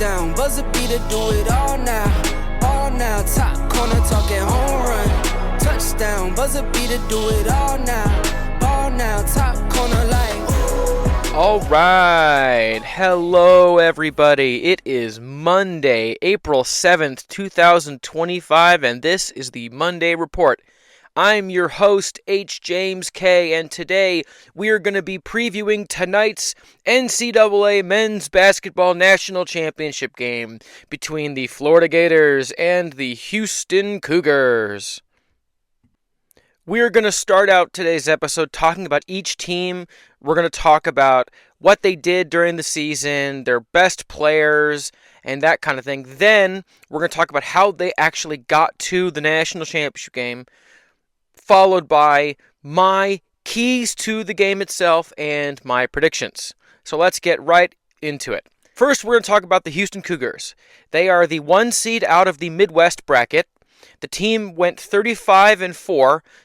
Touchdown, buzzer beater, do it all now. All now, top corner talking home run. Touchdown, buzzer beater, do it all now. All now, top corner like. All right. Hello, everybody. It is Monday, April 7th, 2025, and this is the Monday Report. I'm your host, H. James K., and today we are going to be previewing tonight's NCAA Men's Basketball National Championship game between the Florida Gators and the Houston Cougars. We're going to start out today's episode talking about each team. We're going to talk about what they did during the season, their best players, and that kind of thing. Then we're going to talk about how they actually got to the national championship game, followed by my keys to the game itself and my predictions. So let's get right into it. First, we're going to talk about the Houston Cougars. They are the 1 seed out of the Midwest bracket. The team went 35-4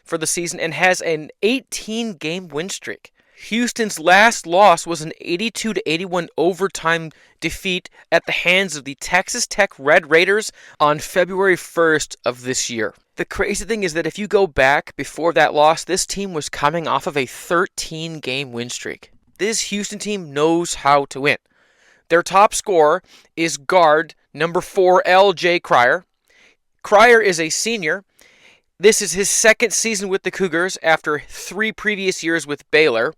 for the season and has an 18-game win streak. Houston's last loss was an 82-81 overtime defeat at the hands of the Texas Tech Red Raiders on February 1st of this year. The crazy thing is that if you go back before that loss, this team was coming off of a 13-game win streak. This Houston team knows how to win. Their top scorer is guard number 4, L.J. Cryer. Cryer is a senior. This is his second season with the Cougars after 3 previous years with Baylor.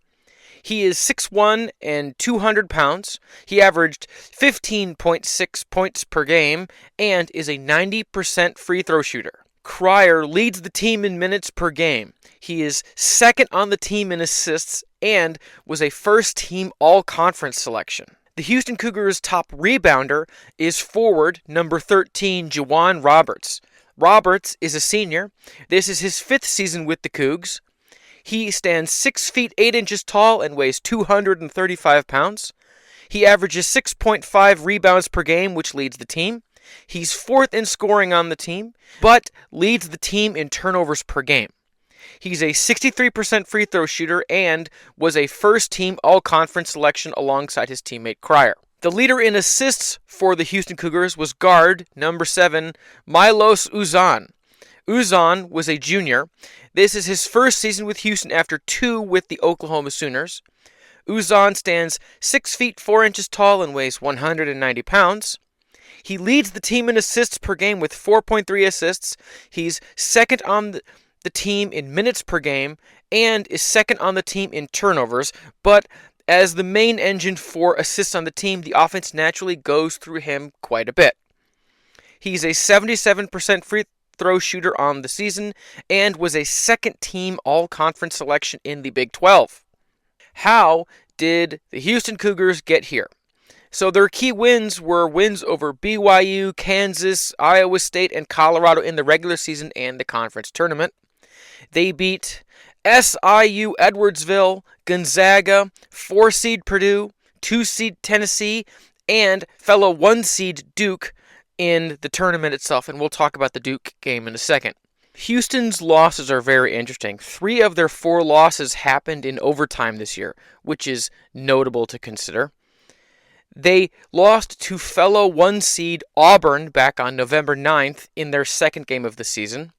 He is 6'1" and 200 pounds. He averaged 15.6 points per game and is a 90% free throw shooter. Cryer leads the team in minutes per game. He is second on the team in assists and was a first-team all-conference selection. The Houston Cougars' top rebounder is forward number 13, Juwan Roberts. Roberts is a senior. This is his 5th season with the Cougs. He stands 6 feet 8 inches tall and weighs 235 pounds. He averages 6.5 rebounds per game, which leads the team. He's 4th in scoring on the team, but leads the team in turnovers per game. He's a 63% free throw shooter and was a first-team all-conference selection alongside his teammate Cryer. The leader in assists for the Houston Cougars was guard number 7, Milos Uzan. Uzan was a junior. This is his first season with Houston after 2 with the Oklahoma Sooners. Uzan stands 6 feet 4 inches tall and weighs 190 pounds. He leads the team in assists per game with 4.3 assists. He's second on the team in minutes per game and is second on the team in turnovers. But as the main engine for assists on the team, the offense naturally goes through him quite a bit. He's a 77% free throw shooter on the season and was a second-team all-conference selection in the Big 12. How did the Houston Cougars get here? So their key wins were wins over BYU, Kansas, Iowa State, and Colorado in the regular season and the conference tournament. They beat SIU Edwardsville, Gonzaga, 4-seed Purdue, 2-seed Tennessee, and fellow 1-seed Duke in the tournament itself, and we'll talk about the Duke game in a second. Houston's losses are very interesting. 3 of their 4 losses happened in overtime this year, which is notable to consider. They lost to fellow 1-seed Auburn back on November 9th in their second game of the season.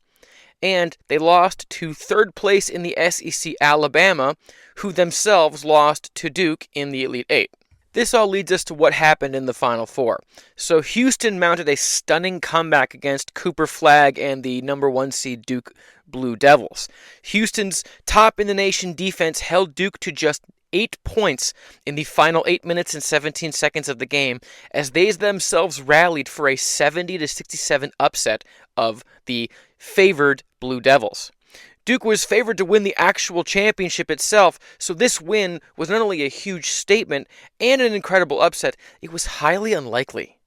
And they lost to third place in the SEC Alabama, who themselves lost to Duke in the Elite Eight. This all leads us to what happened in the Final Four. So Houston mounted a stunning comeback against Cooper Flagg and the number 1 seed Duke Blue Devils. Houston's top-in-the-nation defense held Duke to just 8 points in the final 8 minutes and 17 seconds of the game, as they themselves rallied for a 70-67 upset of the favored Blue Devils. Duke was favored to win the actual championship itself, so this win was not only a huge statement and an incredible upset, it was highly unlikely.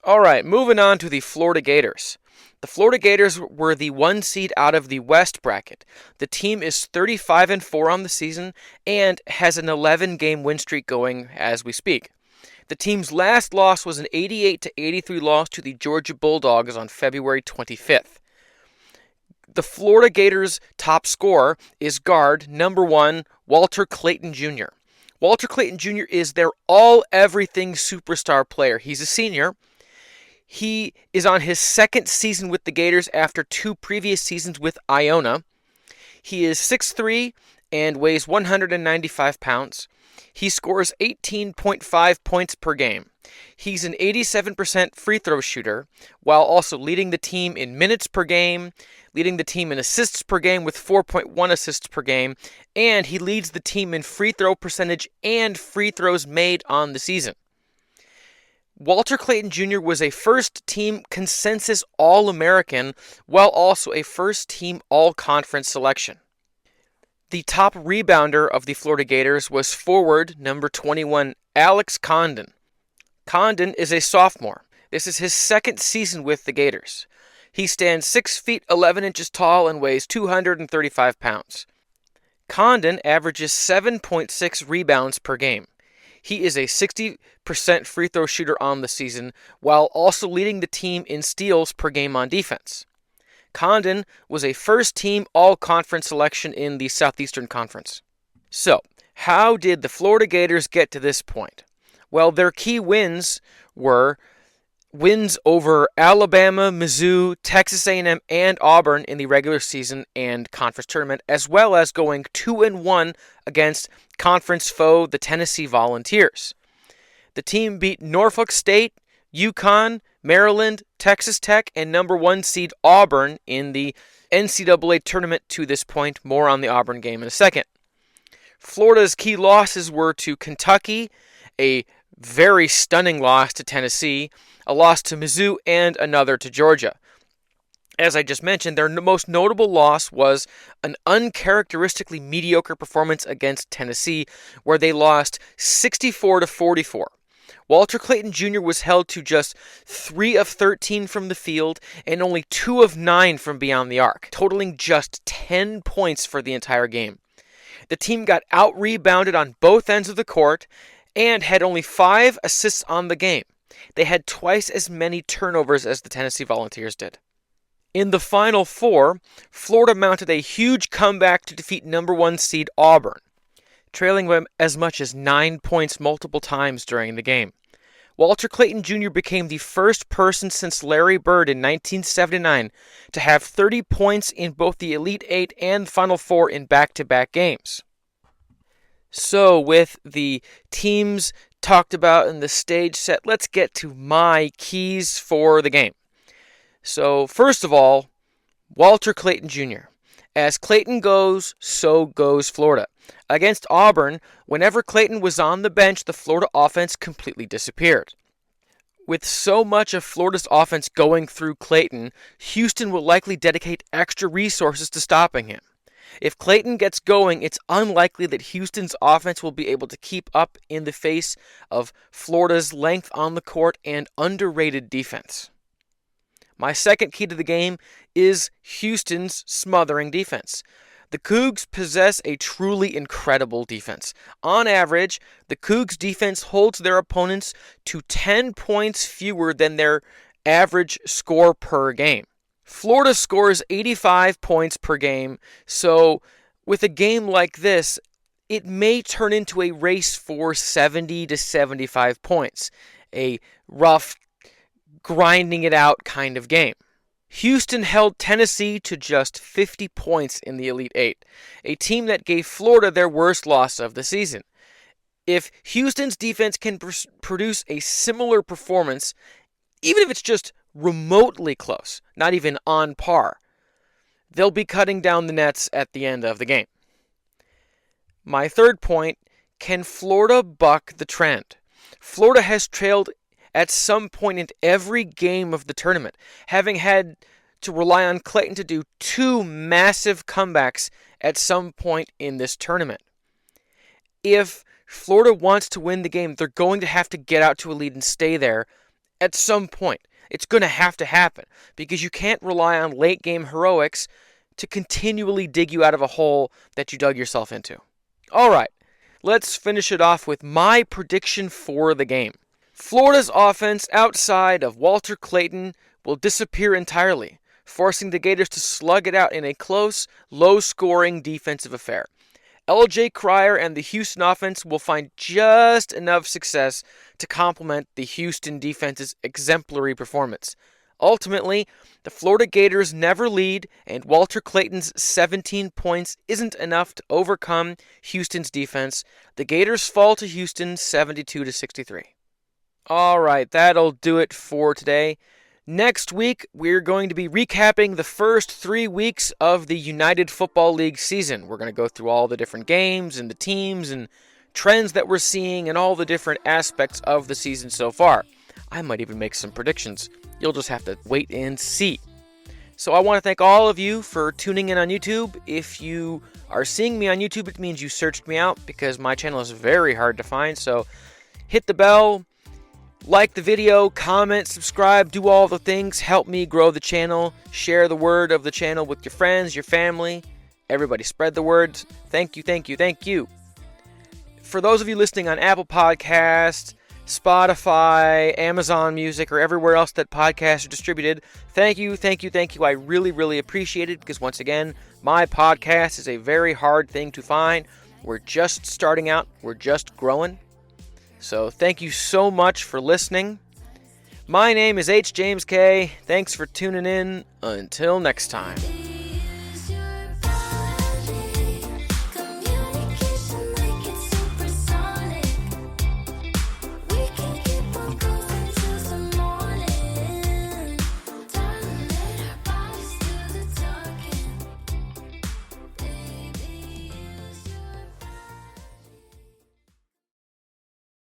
Alright, moving on to the Florida Gators. The Florida Gators were the 1 seed out of the West bracket. The team is 35-4 on the season and has an 11-game win streak going as we speak. The team's last loss was an 88-83 loss to the Georgia Bulldogs on February 25th. The Florida Gators' top scorer is guard number 1, Walter Clayton Jr. Walter Clayton Jr. is their all-everything superstar player. He's a senior. He is on his second season with the Gators after 2 previous seasons with Iona. He is 6'3" and weighs 195 pounds. He scores 18.5 points per game. He's an 87% free throw shooter, while also leading the team in minutes per game, leading the team in assists per game with 4.1 assists per game, and he leads the team in free throw percentage and free throws made on the season. Walter Clayton Jr. was a first-team consensus All-American, while also a first-team All-Conference selection. The top rebounder of the Florida Gators was forward number 21, Alex Condon. Condon is a sophomore. This is his second season with the Gators. He stands 6 feet 11 inches tall and weighs 235 pounds. Condon averages 7.6 rebounds per game. He is a 60% free throw shooter on the season, while also leading the team in steals per game on defense. Condon was a first-team All-Conference selection in the Southeastern Conference. So, how did the Florida Gators get to this point? Well, their key wins were wins over Alabama, Mizzou, Texas A&M, and Auburn in the regular season and conference tournament, as well as going 2-1 against conference foe, the Tennessee Volunteers. The team beat Norfolk State, UConn, Maryland, Texas Tech, and number 1 seed Auburn in the NCAA tournament to this point. More on the Auburn game in a second. Florida's key losses were to Kentucky, a very stunning loss to Tennessee, a loss to Mizzou, and another to Georgia. As I just mentioned, their most notable loss was an uncharacteristically mediocre performance against Tennessee, where they lost 64-44. Walter Clayton Jr. was held to just 3 of 13 from the field and only 2 of 9 from beyond the arc, totaling just 10 points for the entire game. The team got out-rebounded on both ends of the court and had only 5 assists on the game. They had twice as many turnovers as the Tennessee Volunteers did. In the Final Four, Florida mounted a huge comeback to defeat number 1 seed Auburn, trailing them as much as 9 points multiple times during the game. Walter Clayton Jr. became the first person since Larry Bird in 1979 to have 30 points in both the Elite Eight and Final Four in back-to-back games. So, with the teams talked about and the stage set, let's get to my keys for the game. So, first of all, Walter Clayton Jr. As Clayton goes, so goes Florida. Against Auburn, whenever Clayton was on the bench, the Florida offense completely disappeared. With so much of Florida's offense going through Clayton, Houston will likely dedicate extra resources to stopping him. If Clayton gets going, it's unlikely that Houston's offense will be able to keep up in the face of Florida's length on the court and underrated defense. My second key to the game is Houston's smothering defense. The Cougs possess a truly incredible defense. On average, the Cougs defense holds their opponents to 10 points fewer than their average score per game. Florida scores 85 points per game, so with a game like this, it may turn into a race for 70 to 75 points. A rough, grinding it out kind of game. Houston held Tennessee to just 50 points in the Elite Eight, a team that gave Florida their worst loss of the season. If Houston's defense can produce a similar performance, even if it's just remotely close, not even on par, they'll be cutting down the nets at the end of the game. My third point, can Florida buck the trend? Florida has trailed at some point in every game of the tournament, having had to rely on Clayton to do 2 massive comebacks at some point in this tournament. If Florida wants to win the game, they're going to have to get out to a lead and stay there at some point. It's going to happen because you can't rely on late game heroics to continually dig you out of a hole that you dug yourself into. All right, let's finish it off with my prediction for the game. Florida's offense outside of Walter Clayton will disappear entirely, forcing the Gators to slug it out in a close, low-scoring defensive affair. LJ Cryer and the Houston offense will find just enough success to complement the Houston defense's exemplary performance. Ultimately, the Florida Gators never lead, and Walter Clayton's 17 points isn't enough to overcome Houston's defense. The Gators fall to Houston 72-63. All right, that'll do it for today. Next week, we're going to be recapping the first 3 weeks of the United Football League season. We're going to go through all the different games and the teams and trends that we're seeing and all the different aspects of the season so far. I might even make some predictions. You'll just have to wait and see. So I want to thank all of you for tuning in on YouTube. If you are seeing me on YouTube, it means you searched me out because my channel is very hard to find. So hit the bell. Like the video, comment, subscribe, do all the things. Help me grow the channel. Share the word of the channel with your friends, your family. Everybody spread the word. Thank you, thank you, thank you. For those of you listening on Apple Podcasts, Spotify, Amazon Music, or everywhere else that podcasts are distributed, thank you, thank you, thank you. I really, really appreciate it because once again, my podcast is a very hard thing to find. We're just starting out. We're just growing. So thank you so much for listening. My name is H. James K. Thanks for tuning in. Until next time.